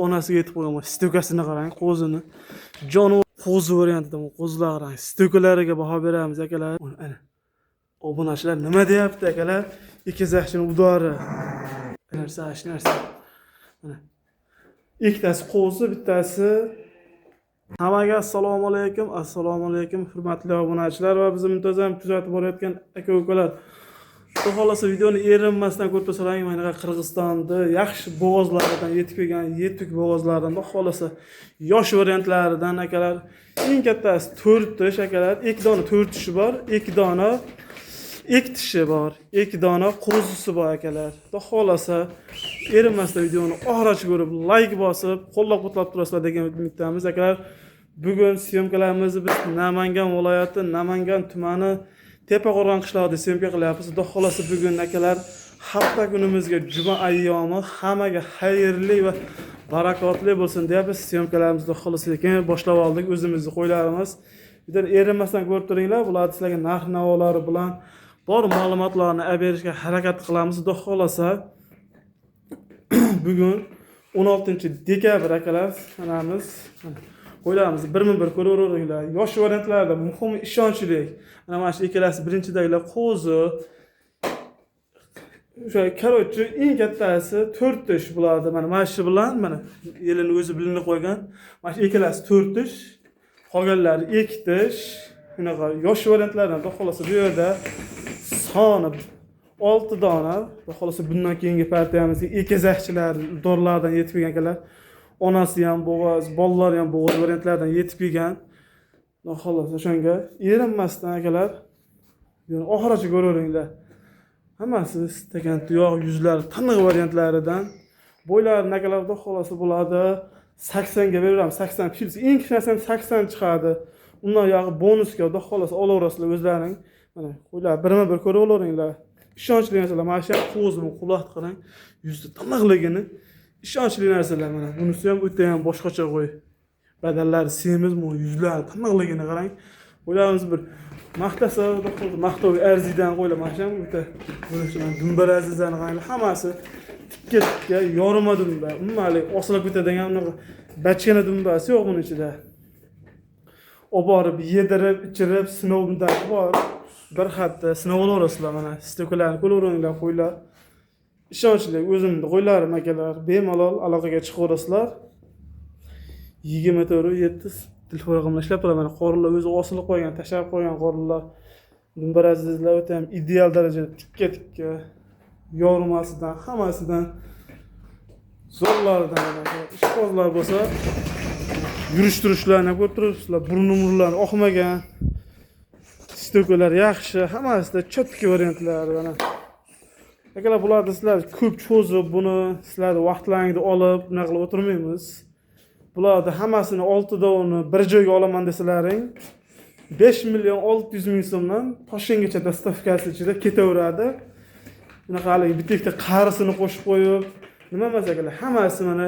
Onasiga yetib qo'ygan. Stökasini qarang, qo'zini. Jonu qo'zi variantida qo'zilar qarang. Stökalariga baho beramiz akalar. Ana. Obunachilar nima deyapti akalar? Ikkizachini udori. Narsa. Mana. Ikkitasi qo'zi, bittasi. Hammaga assalomu alaykum, hurmatli obunachilar va bizni muntazam kuzatib borayotgan aka-ukalar. Xudo xolasa videoni erinmasdan ko'rib tursalar, mana Qirg'izistonda yaxshi bo'g'ozlardan yetib kelgan yetuk bo'g'ozlardan, xudo xolasa yosh variantlaridan akalar. Eng kattasi 4 tish akalar, 2 dona 4 tishi bor, 2 dona 2 tishi bor, 2 dona qo'zisi bor akalar. Xudo xolasa erinmasdan videoni oxirigacha ko'rib, like bosib, qo'llab-quvvatlab turasizlar degan umiddamiz akalar. Bugun syomkalarimizni biz Namangan viloyati, Namangan tumani Tepaqo'rg'on qishlog'ida syomka qilyapmiz. Xudo xolasa bugun akalar hafta kunimizga juma ayyomi hammaga xayrli va barakotli bo'lsin deyapmiz. Syomkalarimizni xudo xolasa lekin boshlab oldik, o'zimizni qo'ylarimiz. Bitta erinmasdan ko'rib turinglar, bular sizlarga narx-navolari bilan bor ma'lumotlarni olib berishga harakat qilamiz. Xudo xolasa bugun 16-dekabr akalar sanamiz. Qo'ylarimizni birma-bir ko'raveringlar. Yosh variantlarda muhim ishonchli. Mana shu ikkalasi birinchidagilar qo'zi. O'sha karochi eng kattasi 4 tish bo'ladi. Mana shu bilan mana yelini o'zi bilinib qo'ygan. Mana shu ikkalasi 4 tish. Qolganlari 2 tish. Bunaqa yosh variantlardan xohlasa bu yerda soni 6 dona. Xohlasa bundan keyingi partiyamizga ikizakchilar dorlardan yetib kelgan akalar. Onasi ham bo'g'oz, bolalari ham bo'g'oz variantlardan yetib kelgan. Xohlasa o'shanga erinmasdan akalar, yani oxirigacha ko'raveringlar. Hammasi istagan tuyoq yuzlar taniq variantlaridan bo'ylari nakalarda xolasa bo'ladi. 80 ga beramiz. 80 pishirsa eng kichkinasi ham 80 chiqadi. Undan yo'q bonusga xudo xolasa olaverasizlar o'zlaring. Mana qo'ylar birma-bir ko'raveringlar. Ishonchli narsalar. Mana shu qo'zimni quloq qarang. Yuzda taniqligini ishonchli narsalar mana. Bunisi ham o'ta ham boshqacha qo'y. Badallari semizmi, yuzlari taniqligini qarang. Qo'ylarimiz bir maqtasa, maqtovga arzidan qo'ylar mana shu o'ta bo'lishlar. Dumbar azizlarni qarang. Hammasi tikka yorima dumba. Umuman osilib ketadigan unaqa bachkana dumbasi yo'q buning ichida. Oborib, yedirib, ichirib, sinov muddati bor. Bir hafta sinov olasizlar mana. Stokalarni ko'raveringlar qo'ylar. Ishonchli o'zimni qo'ylarim akalar, bemalol aloqaga chiqaverasizlar. 24/7 telefon raqamini ishlab turaman. Qorinlar o'zi osilib qo'ygan, tashlab qo'ygan qorinlar. Dumbar azizlar o'ta ham ideal darajada tikka yorimasidan, hammasidan zo'rlardan ishqozlar bo'lsa, yurish-turishlarni ko'rib turibsizlar, burun-murlarni oqmagan. Stokalar yaxshi, hammasida cho'tka variantlar mana. Akalar bularni sizlar ko'p cho'zib, buni sizlar vaqtlaringni olib, bunaqa qilib o'tirmaymiz. Bularni hammasini 6 dovni bir joyga olaman desalaring, 5.600.000 so'mdan Toshkentgacha dostavkasi ichida ketaveradi. Bunaqa hali bitta qarisini qo'shib qo'yib, nima emas akalar, hammasi mana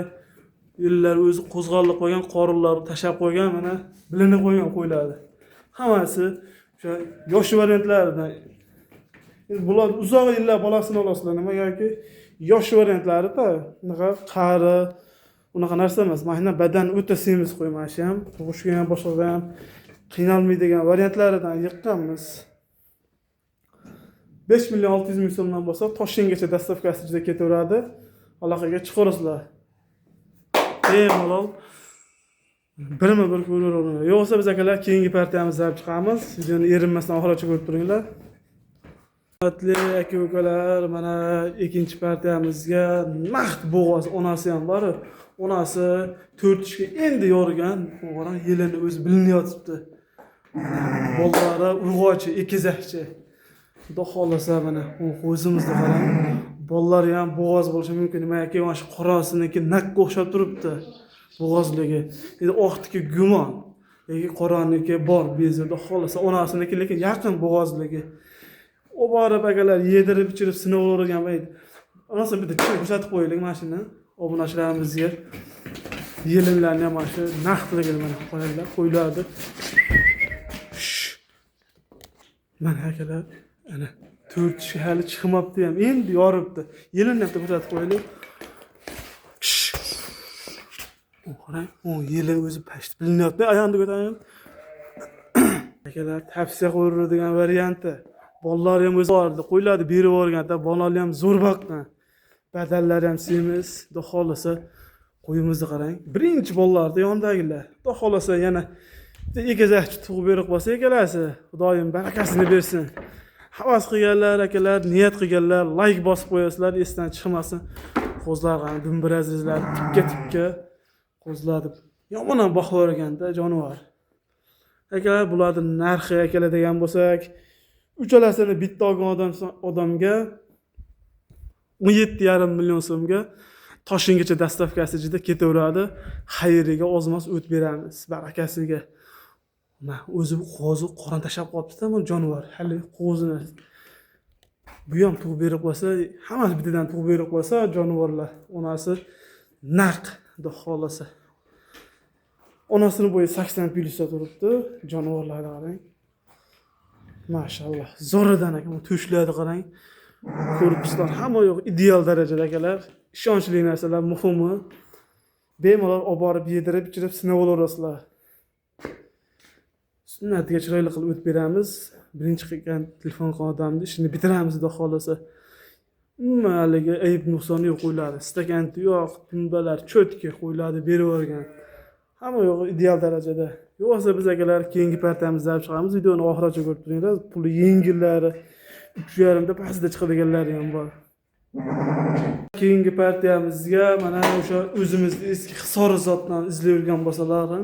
yillar o'zi qo'zg'olib qo'ygan, qorinlarni tashab qo'ygan, mana bilinib qo'ygan qo'ylardi. Hammasi o'sha yosh variantlardan. Bular uzoq yillar bolasini olasizlar, nimagaki yosh variantlari-da, unaqa qari, unaqa narsa emas. Mana badan o'ta semiz qo'ymashi ham, tug'ishga ham boshqa ham qiynalmaydigan variantlaridan yiqqanmiz. 5.600.000 so'mdan bo'lsa, Toshkentgacha dostavkasi ichida ketaveradi. Aloqaga chiqaverasizlar. Bemalol birma-bir ko'raveringlar. Yo'qsa biz akalar keyingi partiyamizga olib chiqamiz. Videoni erinmasdan oxirigacha ko'rib turinglar. Hurmatli aka-ukalar, mana ikkinchi partiyamizga naqd bo'g'oz onasi ham bor. Onasi 4 tishga endi yorgan, qarang, yelini o'zi bilinyapti. Bolalari urg'ochi, ikizakchi. Xudo xolasa mana o'zimizda qarang. Bolalari ham bo'g'oz bo'lishi mumkin. Nimaga mana shu qorasiniki naqqa o'xshab turibdi. Bo'g'ozligi. Endi oqtiki gumon. Lekin qoraniki bor bezi. Xudo xolasa onasiniki lekin yaqin bo'g'ozligi. O borib akalar yedirib, ichirib sinov o'rgan edi. Onasi bitta ko'rsatib qo'yaylik mashina. Obunachilarimizga yelimlarni ham shu naqdligini mana qo'yinglar, qo'ylardi. Mana akalar, ana 4 kishi hali chiqmabdi ham, endi yoribdi. Yelinni ham ko'rsatib qo'yaylik. Qarang, o yili o'zi past bilinyapti, ayağını ko'taring. Akalar tavsiya qiladigan varianti. Bolalar ham o'zi bordi, qo'ylarni berib yuborganda, bolalar ham zo'r baqdan. Badallari ham semiz, xudo xolasa qo'yimizni qarang. Birinchi bolalarda yondagilar. Xudo xolasa yana egizakchi tug'ib berib qolsa ekalasi, Xudoyim barakasini bersin. Havas qilganlar, akalar, niyat qilganlar, like bosib qo'yasizlar, esdan chiqmasin. Qo'zlar qani dumbirazizlar, tikka qo'zladi. Yomon ham baho berganda jonivor. Akalar, bularning narxi akalar degan bo'lsak, uchalasini bitta olgan odamga 17,5 million so'mga Toshkentgacha dastavkasi ichida ketaveradi. Xayriga ozmas o't beramiz, barakasiga. Men o'zi qo'zi qorin tashab qolibdi-da, bu jonivor. Hali qo'zini bu ham tug'ib berib qo'ysa, hammasi bittadan tug'ib berib qo'ysa, jonivorlar onasi naq, xudo xolasa. Onasini bo'yi 80 plyusda turibdi, jonivorlarga qarang. Mashallah, zo'ridan ekan, to'shlarni qarang. Korpuslar hamma yo'q ideal darajada akalar. Ishonchli narsalar muhimi. Bemalol olib borib yedirib, ichirib sinab olasizlar. Sunnatiga chiroyli qilib o't beramiz. Birinchi qilgan telefon qilgan odamni ishini bitiramiz xudo xolasa. Maligi ayb nuqsoni yo'q qo'yladi. Stakanti yo'q, tumbalar cho'tki qo'yladi, berib yuborgan. Hamma yo'q ideal darajada. Yo'qsa biz akalar keyingi partiyamizda olib chiqamiz. Videoni oxirigacha ko'rib turinglar. Puli yengillari 3,5 da pastda chiqadiganlari ham bor. Keyingi partiyamizga mana o'sha o'zimizning eski Hisorizotdan izlab yurgan bo'lsalar ham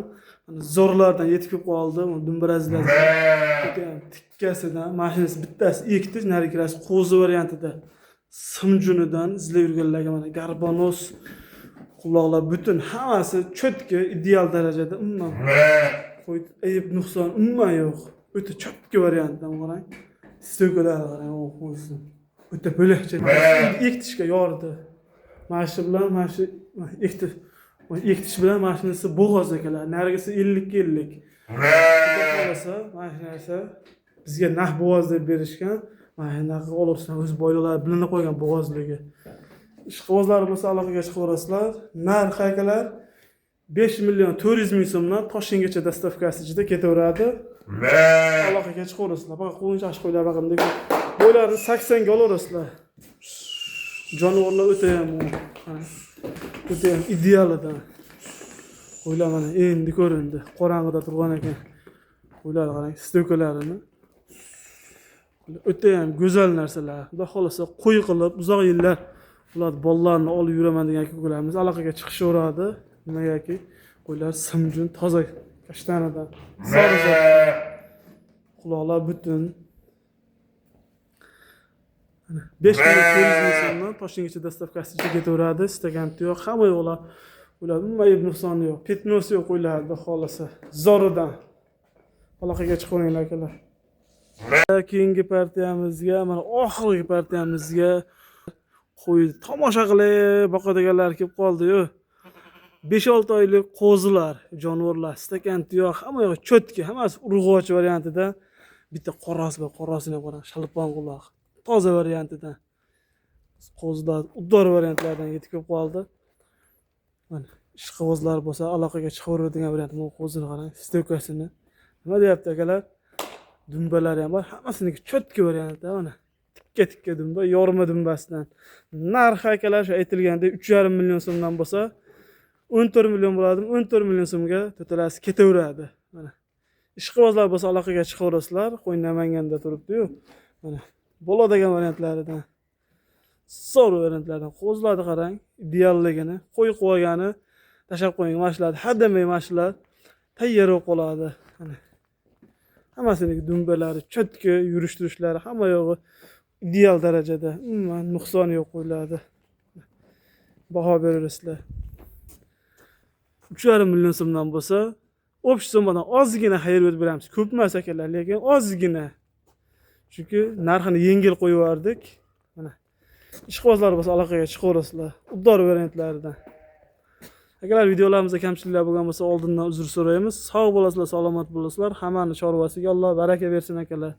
zo'rlardan yetib kelib qoldi. Dumbirazlar tikkasidan mashinasi bittasi ektish, narigirasi qo'zi variantida simjunidan izlab yurganlarga mana garbanos quloqlar butun hammasi cho'tki ideal darajada umuman qo'y ayb nuqson umuman yo'q. O'ta cho'tki variantdan qarang. Stokalar qarang, o'zi o'ta bo'lakcha ektishga yordi. Mashi bilan mashi ektish bilan mashinasi bo'g'oz akalar. Nargisi 50-50. Xudo xolasa mashinasi bizga nah bo'g'oz deb berishgan. Mashinaga olursan o'z boyliklari bilinib qo'ygan bo'g'ozligi. Ishqibozlar bo'lsa aloqaga chiqaverasizlar. Narx akalar 5 million 400 ming so'mdan Toshkentgacha dastavkasi ichida ketaveradi. Aloqaga chiqaverasizlar. Faqat qo'yincha ash qo'ylar raqamdagi boylarni 80 ga olaverasizlar. Jonivorlar o'ta ham idealidan. Qo'ylar mana endi ko'rindi. Qorong'ida turgan ekan. Qo'ylar qarang, stökalarini. O'ta ham go'zal narsalar. Xudo xolasa qo'y qilib uzoq yillar ular bolalarni olib yuraman degan ko'klarimiz aloqaga chiqishaveradi. Nimagaki qo'ylar simjun, toza kashtanadan. Sariq quloqlar butun. 5 million so'mdan Toshkentgacha dastavkasi ichida ketaveradi. Stakanti yo'q, hamma yo'qlar. Ular umuman nuqsoni yo'q. Petnosi yo'q qo'ylardi xolasa. Zoridan. Aloqaga chiqaveringlar akalar. Keyingi partiyamizga, mana oxirgi partiyamizga qo'y tomosha qilib boqadiganlar kelib qoldi-yu. 5-6 oylik qo'zilar, jonivorlar, stakanti yo'q, hamma yo'q cho'tki, hammasi urg'ochi variantida. Bitta qorasi bor, qorasini qarang, shalpon quloq. Toza variantidan. Qo'zilar uddor variantlardan yetib kelib qoldi. Mana ishqibozlar bo'lsa aloqaga chiqaveradigan variant bu qo'zini qarang, stökasini. Nima deyapti akalar? Dumbalari ham bor, hammasiniki cho'tki variantda mana. Tikka dumba, yorma dumbasidan. Narxi akalar shu aytilgandek 3,5 million so'mdan bo'lsa 14 million bo'ladi, 14 million so'mga to'talasi ketaveradi. Mana. Ishqibozlar bo'lsa aloqaga chiqaverasizlar, qo'y Namanganda turibdi-yu. Mana bo'ladigan variantlaridan. Zo'r variantlardan qo'zlarni qarang, idealligini, qo'y qo'ygani, tashab qo'ying mashlar, hadamay mashlar tayyor bo'lib qoladi. Mana. Hammasiniki dumbalari, cho'tki, yurish-turishlari hamma yo'g'i ideal darajada. Umuman nuqsoni yo'q qo'ylardi. Baho berasizlar. 3,5 million so'mdan bo'lsa, o'pish so'mdan ozgina xayr yo'l beramiz. Ko'p emas akalar, lekin ozgina. Chunki narxini yengil qo'yib yubordik. Mana. Ishqibozlar bo'lsa aloqaga chiqaverasizlar. Uddor variantlaridan. Agar videolarimizda kamchiliklar bo'lgan bo'lsa, oldindan uzr so'raymiz. Sog' bo'lasizlar, salomat bo'lasizlar. Hammani chorvasiga Alloh baraka bersin akalar.